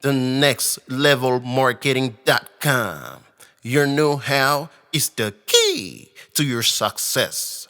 The next level marketing.com. Your know-how is the key to your success.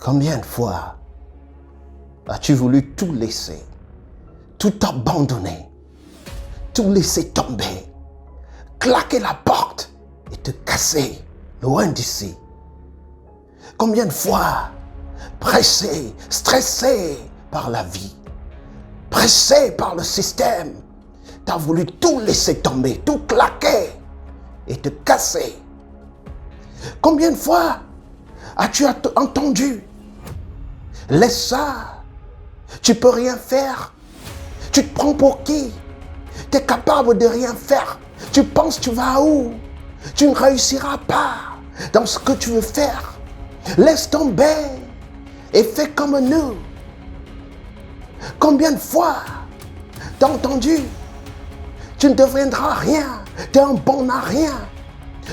Combien de fois as-tu voulu tout laisser, tout abandonner, tout laisser tomber, claquer la porte et te casser loin d'ici? Combien de fois, pressé, stressé par la vie, pressé par le système, tu as voulu tout laisser tomber, tout claquer et te casser? Combien de fois as-tu entendu: laisse ça, tu peux rien faire, tu te prends pour qui? Tu es capable de rien faire, tu penses tu vas où? Tu ne réussiras pas dans ce que tu veux faire. Laisse tomber et fais comme nous. Combien de fois t'as entendu: tu ne deviendras rien, tu es un bon à rien.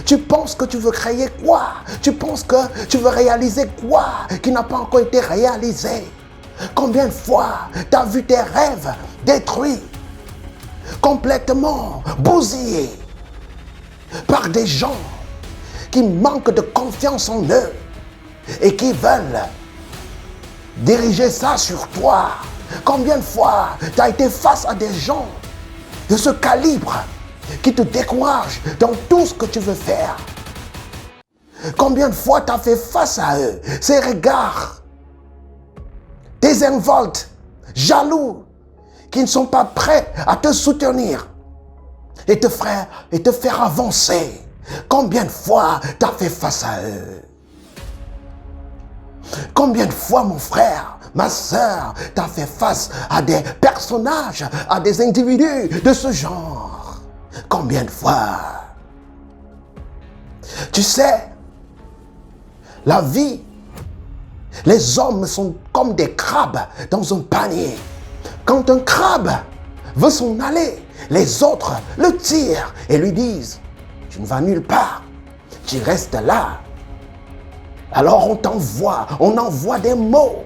Tu penses que tu veux créer quoi? Tu penses que tu veux réaliser quoi qui n'a pas encore été réalisé? Combien de fois tu as vu tes rêves détruits, complètement bousillés par des gens qui manquent de confiance en eux et qui veulent diriger ça sur toi? Combien de fois tu as été face à des gens de ce calibre qui te découragent dans tout ce que tu veux faire? Combien de fois tu as fait face à eux, ces regards désinvoltes, jaloux, qui ne sont pas prêts à te soutenir et te faire avancer? Combien de fois tu as fait face à eux? Combien de fois, mon frère, ma soeur, tu as fait face à des personnages, à des individus de ce genre? Combien de fois? Tu sais, la vie, les hommes sont comme des crabes dans un panier. Quand un crabe veut s'en aller, les autres le tirent et lui disent: tu ne vas nulle part, tu restes là. Alors on envoie des mots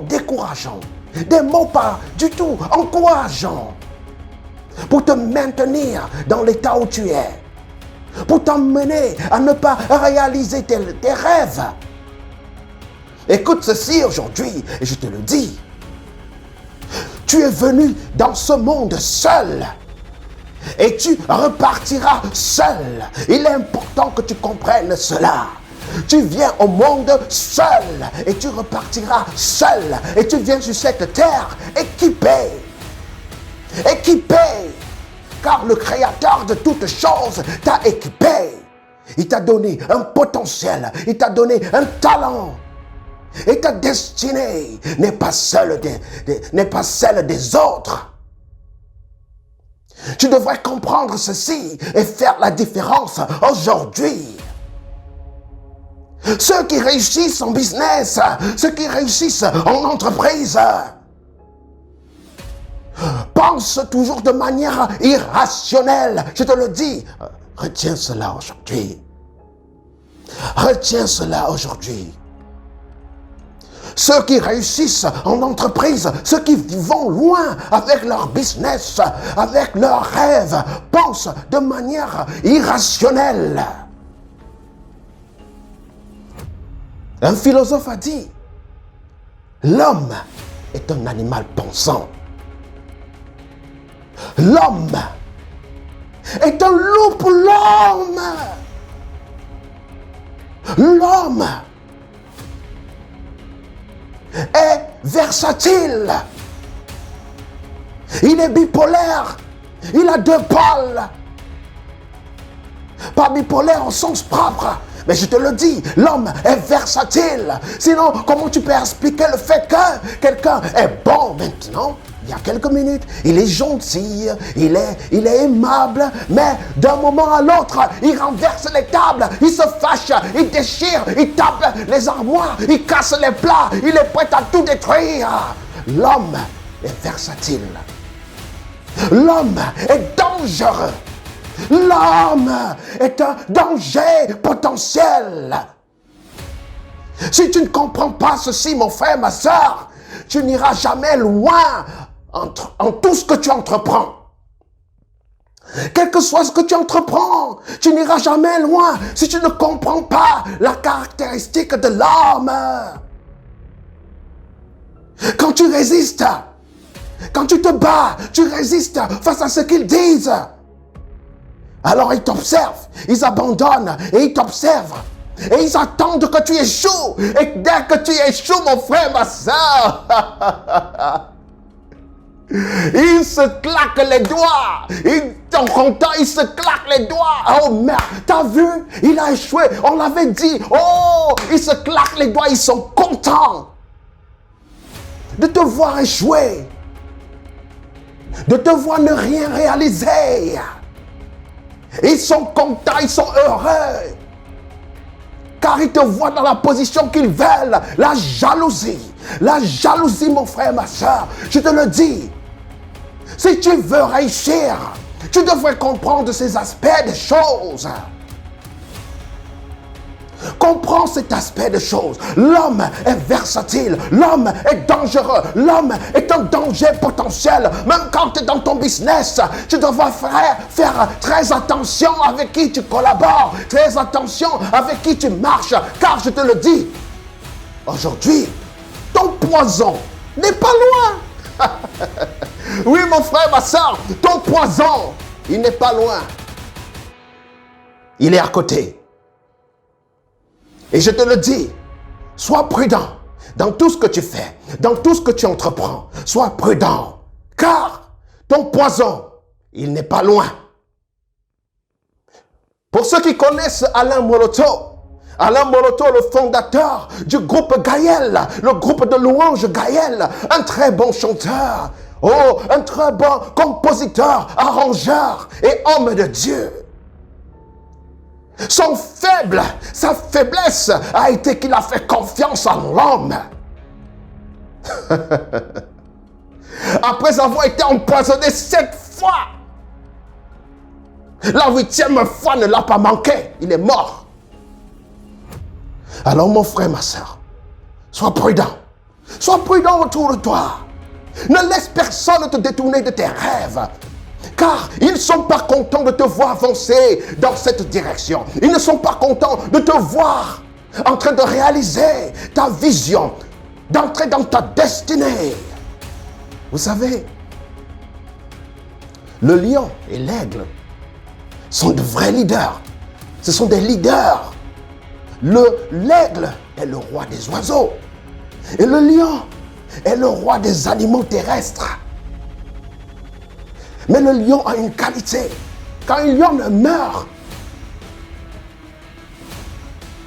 décourageants, des mots pas du tout encourageants, pour te maintenir dans l'état où tu es, pour t'emmener à ne pas réaliser tes rêves. Écoute ceci aujourd'hui, et je te le dis. Tu es venu dans ce monde seul, et tu repartiras seul. Il est important que tu comprennes cela. Tu viens au monde seul, et tu repartiras seul. Et tu viens sur cette terre équipé, car le Créateur de toutes choses t'a équipé. Il t'a donné un potentiel, il t'a donné un talent. Et ta destinée n'est pas celle des autres. Tu devrais comprendre ceci et faire la différence aujourd'hui. Ceux qui réussissent en business, ceux qui réussissent en entreprise, pensent toujours de manière irrationnelle. Je te le dis, retiens cela aujourd'hui. Retiens cela aujourd'hui. Ceux qui réussissent en entreprise, ceux qui vont loin avec leur business, avec leurs rêves, pensent de manière irrationnelle. Un philosophe a dit: l'homme est un animal pensant. L'homme est un loup pour l'homme. L'homme est versatile. Il est bipolaire. Il a deux pôles. Pas bipolaire au sens propre, Mais je te le dis, l'homme est versatile. Sinon, comment tu peux expliquer le fait que quelqu'un est bon maintenant? Il y a quelques minutes, il est gentil, il est aimable, mais d'un moment à l'autre, il renverse les tables, il se fâche, il déchire, il tape les armoires, il casse les plats, il est prêt à tout détruire. L'homme est versatile. L'homme est dangereux. L'homme est un danger potentiel. Si tu ne comprends pas ceci, mon frère, ma soeur, tu n'iras jamais loin en tout ce que tu entreprends. Quel que soit ce que tu entreprends, tu n'iras jamais loin si tu ne comprends pas la caractéristique de l'homme. Quand tu résistes, quand tu te bats, tu résistes face à ce qu'ils disent. Alors ils t'observent, ils abandonnent et ils t'observent. Et ils attendent que tu échoues. Et dès que tu échoues, mon frère, ma soeur, ils se claquent les doigts. Ils sont contents, ils se claquent les doigts. Oh merde, t'as vu? Il a échoué. On l'avait dit. Oh, ils se claquent les doigts, ils sont contents de te voir échouer. De te voir ne rien réaliser. Ils sont contents, ils sont heureux. Car ils te voient dans la position qu'ils veulent. La jalousie, mon frère, ma soeur, je te le dis. Si tu veux réussir, tu devrais comprendre ces aspects des choses. Comprends cet aspect des choses. L'homme est versatile. L'homme est dangereux. L'homme est un danger potentiel. Même quand tu es dans ton business, tu devras faire très attention avec qui tu collabores. Très attention avec qui tu marches. Car je te le dis, aujourd'hui, ton poison n'est pas loin. Oui, mon frère, ma soeur, ton poison, il n'est pas loin. Il est à côté. Et je te le dis, sois prudent dans tout ce que tu fais, dans tout ce que tu entreprends. Sois prudent, car ton poison, il n'est pas loin. Pour ceux qui connaissent Alain Moloto, le fondateur du groupe Gaël, le groupe de louanges Gaël, un très bon chanteur, un très bon compositeur, arrangeur et homme de Dieu. Sa faiblesse a été qu'il a fait confiance en l'homme. Après avoir été empoisonné 7 fois, la 8e fois ne l'a pas manqué. Il est mort. Alors mon frère, ma soeur, sois prudent. Sois prudent autour de toi. Ne laisse personne te détourner de tes rêves. Car ils ne sont pas contents de te voir avancer dans cette direction. Ils ne sont pas contents de te voir en train de réaliser ta vision, d'entrer dans ta destinée. Vous savez, le lion et l'aigle sont de vrais leaders. Ce sont des leaders. L'aigle est le roi des oiseaux. Et le lion est le roi des animaux terrestres. Mais le lion a une qualité. Quand un lion meurt,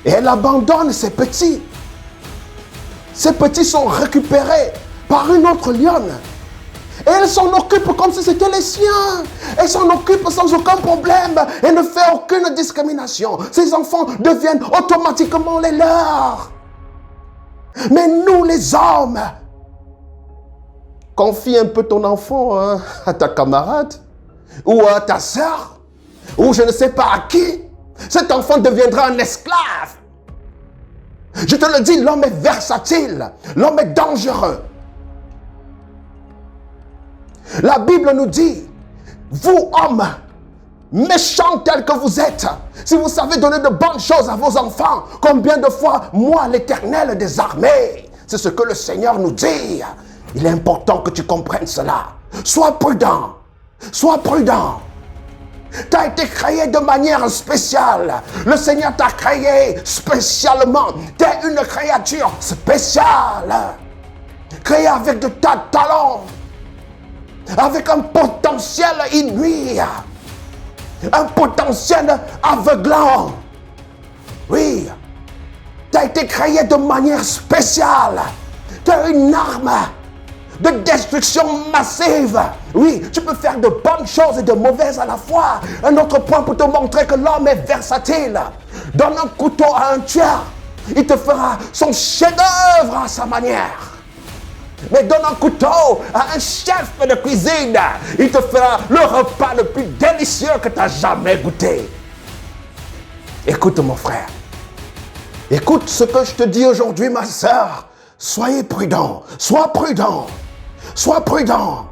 et elle abandonne ses petits sont récupérés par une autre lionne. Et elle s'en occupe comme si c'était les siens. Elle s'en occupe sans aucun problème. Elle ne fait aucune discrimination. Ses enfants deviennent automatiquement les leurs. Mais nous les hommes, confie un peu ton enfant à ta camarade ou à ta soeur ou je ne sais pas à qui. Cet enfant deviendra un esclave. Je te le dis, l'homme est versatile. L'homme est dangereux. La Bible nous dit, vous hommes, méchants tels que vous êtes, si vous savez donner de bonnes choses à vos enfants, combien de fois, moi, l'Éternel des armées, c'est ce que le Seigneur nous dit. Il est important que tu comprennes cela. Sois prudent. Sois prudent. Tu as été créé de manière spéciale. Le Seigneur t'a créé spécialement. Tu es une créature spéciale. Créée avec de tas de talents. Avec un potentiel inouï. Un potentiel aveuglant. Oui. Tu as été créé de manière spéciale. Tu as une arme de destruction massive. Oui, tu peux faire de bonnes choses et de mauvaises à la fois. Un autre point pour te montrer que l'homme est versatile. Donne un couteau à un tueur, il te fera son chef-d'œuvre à sa manière. Mais donne un couteau à un chef de cuisine, il te fera le repas le plus délicieux que tu as jamais goûté. Écoute mon frère, écoute ce que je te dis aujourd'hui ma soeur. Soyez prudent, sois prudent, sois prudent.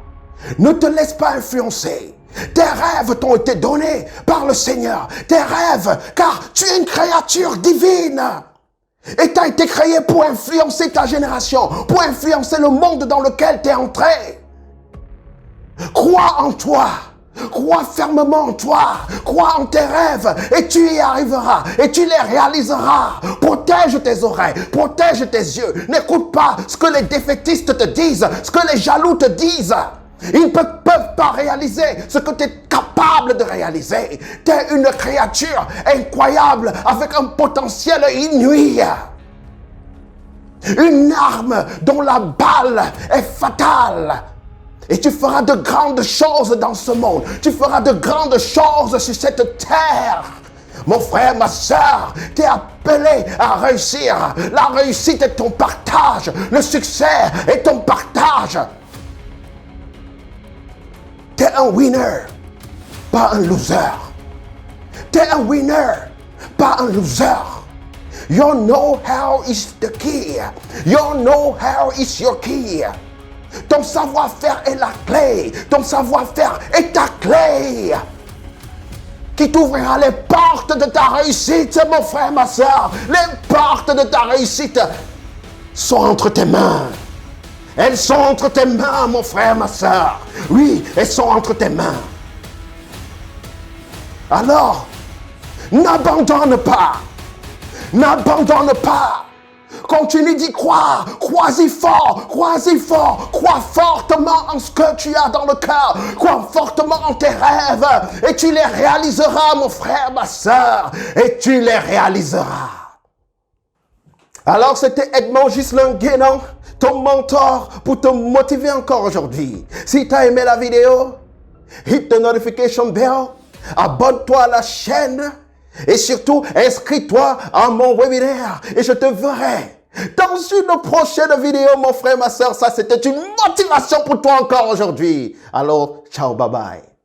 Ne te laisse pas influencer. Tes rêves t'ont été donnés par le Seigneur. Tes rêves, car tu es une créature divine. Et tu as été créé pour influencer ta génération, pour influencer le monde dans lequel tu es entré. Crois en toi. Crois fermement en toi. Crois en tes rêves et tu y arriveras et tu les réaliseras. Protège tes oreilles, protège tes yeux. N'écoute pas ce que les défaitistes te disent, ce que les jaloux te disent. Ils ne peuvent pas réaliser ce que tu es capable de réaliser. Tu es une créature incroyable avec un potentiel inouï. Une arme dont la balle est fatale. Et tu feras de grandes choses dans ce monde. Tu feras de grandes choses sur cette terre. Mon frère, ma soeur, tu es appelé à réussir. La réussite est ton partage. Le succès est ton partage. Tu es un winner, pas un loser. Tu es un winner, pas un loser. Your know-how is the key. Your know-how is your key. Ton savoir-faire est la clé. Ton savoir-faire est ta clé. Qui t'ouvrira les portes de ta réussite, mon frère, ma soeur. Les portes de ta réussite sont entre tes mains. Elles sont entre tes mains, mon frère, ma soeur. Oui, elles sont entre tes mains. Alors, n'abandonne pas. N'abandonne pas. Continue d'y croire. Crois-y fort. Crois-y fort. Crois fortement en ce que tu as dans le cœur. Crois fortement en tes rêves. Et tu les réaliseras, mon frère, ma soeur. Et tu les réaliseras. Alors, c'était Edmond Ghislain Guénon, ton mentor, pour te motiver encore aujourd'hui. Si tu as aimé la vidéo, hit the notification bell, abonne-toi à la chaîne et surtout inscris-toi à mon webinaire et je te verrai dans une prochaine vidéo, mon frère, ma soeur. Ça, c'était une motivation pour toi encore aujourd'hui. Alors, ciao, bye bye.